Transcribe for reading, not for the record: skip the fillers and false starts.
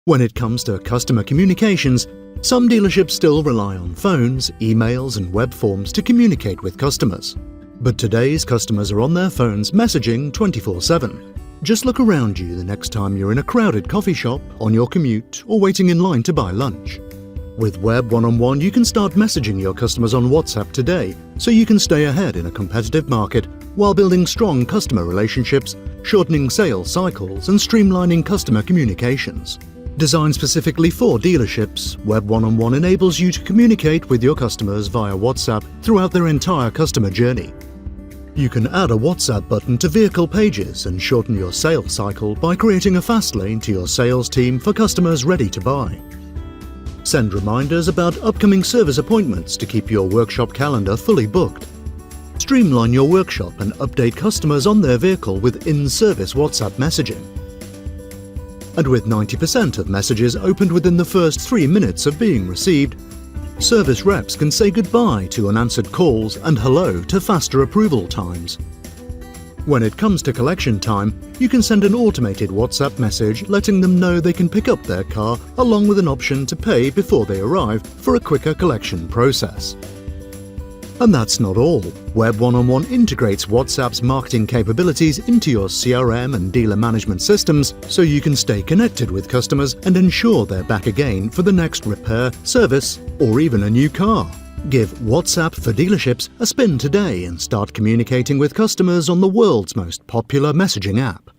When it comes to customer communications, some dealerships still rely on phones, emails and web forms to communicate with customers. But today's customers are on their phones messaging 24/7. Just look around you the next time you're in a crowded coffee shop, on your commute, or waiting in line to buy lunch. With Web1on1, you can start messaging your customers on WhatsApp today, so you can stay ahead in a competitive market while building strong customer relationships, shortening sales cycles, and streamlining customer communications. Designed specifically for dealerships, Web1on1 enables you to communicate with your customers via WhatsApp throughout their entire customer journey. You can add a WhatsApp button to vehicle pages and shorten your sales cycle by creating a fast lane to your sales team for customers ready to buy. Send reminders about upcoming service appointments to keep your workshop calendar fully booked. Streamline your workshop and update customers on their vehicle with in-service WhatsApp messaging. And with 90% of messages opened within the first 3 minutes of being received, service reps can say goodbye to unanswered calls and hello to faster approval times. When it comes to collection time, you can send an automated WhatsApp message letting them know they can pick up their car along with an option to pay before they arrive for a quicker collection process. And that's not all. Web1on1 integrates WhatsApp's marketing capabilities into your CRM and dealer management systems so you can stay connected with customers and ensure they're back again for the next repair, service, or even a new car. Give WhatsApp for Dealerships a spin today and start communicating with customers on the world's most popular messaging app.